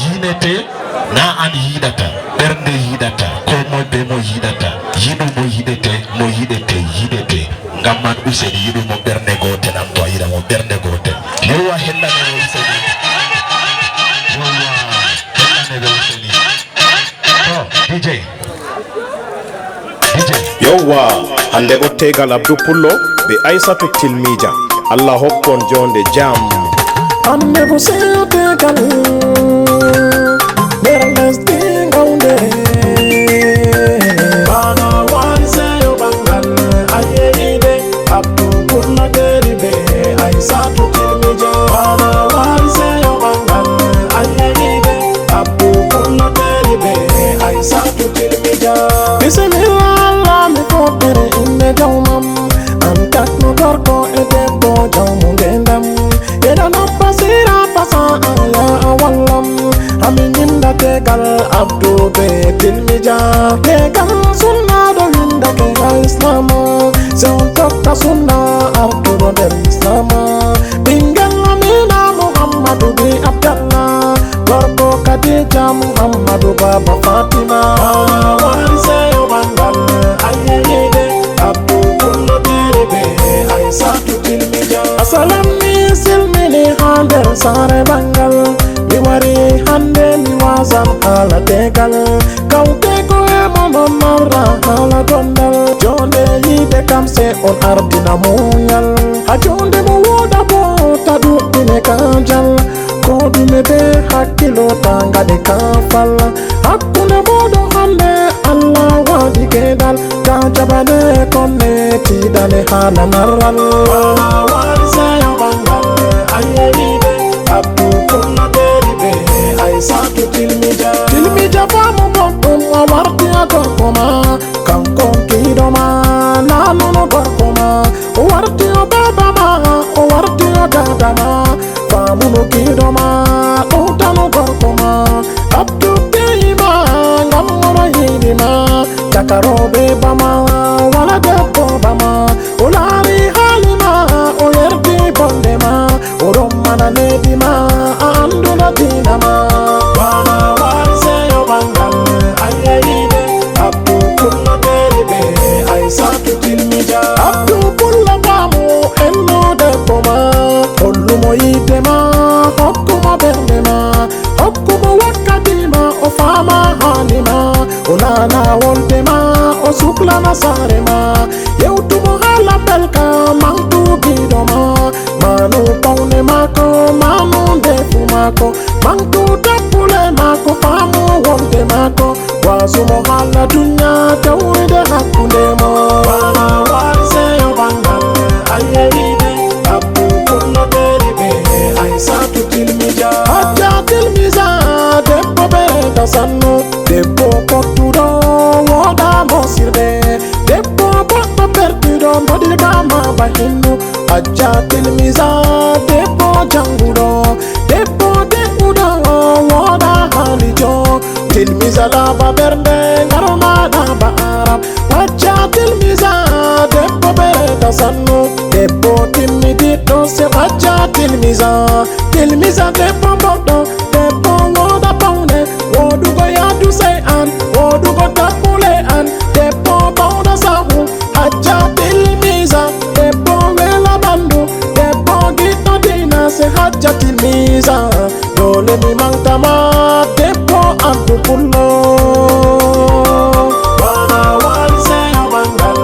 yinete na an yidata bernde yidata ko moy be mo yidata yidu mo yidete ngamman useni yidu mo bernde gote nam to yida mo bernde gote yowa hella ne useni DJ yowa hande o tegal Abdou Pullo be Aissatou Tilmija Allah hokkon jonde jam hande bo seyo tegal nder lesdi gawnde bana wani seyo bangal ayeyide Abdou Pullo deri be Aissatou Tilmija bana wani seyo bangal ayeyide Abdou Pullo deri be Aissatou Tilmija bismillah mi fotere inne jawmam am takno gorko e debbo jawmu ngendam yeɗa noppasira pasa aya awallam ami ñimda tegal Abdou be Tilmija tegal sunna do windake ha islama se on tokka sunna artuɗo nder islama ɓingel amina Muhammadu bi Abdallah gorko Kadija Muhammadu baba Fatima wari seyo bangal ayeyide Abdou Pullo deri be Aissatou Tilmija asalam mi silmini ha nder sare bangal mi wari hande mi wasan hala tegal kawteko e momon marra hala gondal jonde yide kam se on ardina muñal ha jonde mo woda bo taduɗɗine kanjal ko ɗume be hakkilo tangade kafal hakkunde moɗo hande Allah waɗi kedal ka jabane konne tidane hala narral wari seyo bangal ayeyide Abdou Pullo deri be Aissatou Tilmija famu goɗɗum o warti a gorko ma kanko kiɗoma nanuno gorko ma o warti o baba ma o warti o dada ma famuno kiɗoma ɗowtano gorko ma Abdou deyima ngam moro yiɗima cakaroɓe bama wala debbo bama o laari haalima o yerdi bonde ma oɗon mana nedima a anduna dinama bana wari seyo bangal ayeyide Abdou Pullo deri be Aissatou Tilmija Abdou Pullo bamu enno debbo ma hollumo yidde ma hokkumo bernde ma hokkumo wakkati ma o fama haalima o nana wolde ma o suklana sare ma yewtumo hala belka mantugiɗo ma manu pawne mako manu ndefu mako mantu dappule mako famu wolde mako wasumo hala dunya tawide hakkunde mo bana wari seyo bangal ayeyide Abdou Pullo deri be Aissatou Tilmija hajja Tilmija debbo be dasanno debbo pottuɗo woda mosirde debbo boɗɗo pertuɗo mboɗirgama ba hinnu hajja Tilmija debbo janguɗo debbo deɓɓuɗo woda haalijo Tilmija laaba bernde ngaronaɗa ba arab hajja Tilmija debbo be dasanno debbo timmidiɗɗo se hajja Tilmija debbo boɗɗo debbo woda pawne wodugo yadu sey an wodugo dappule an debbo bawda sahu hajja Tilmija debbo wela bandu debbo giɗɗo dina se hajja Tilmija dole mi mantama debbo Abdou Pullo bana wari seyo bangal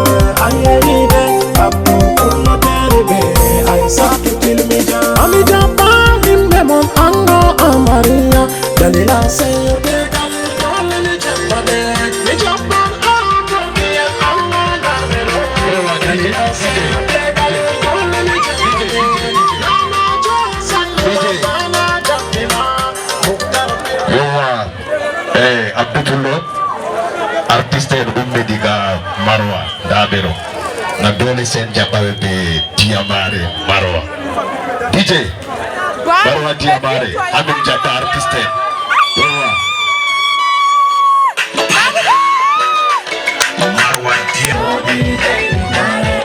ayeyide Abdou Pullo deri be Aissatou Tilmija ami jabba himɓe mon ango amariya dalila seyo tegal dole mi jabba ɓe mi jabban akomiyen ango garɓeɗo dalila seyo tegal dole mi jabba ɓe nama jo sanno bana jabbima muktarɓe yowa Abdou Pullo artiste en ummi diga Marwa Dabero na dole sen jaɓaɓe ɓe Diyamare Marwa DJ Marwa Diyamare amin jaɓɓa artiste yowa Marwa Diyamare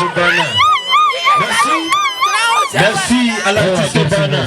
Sobana. Merci à l'artiste Sobana.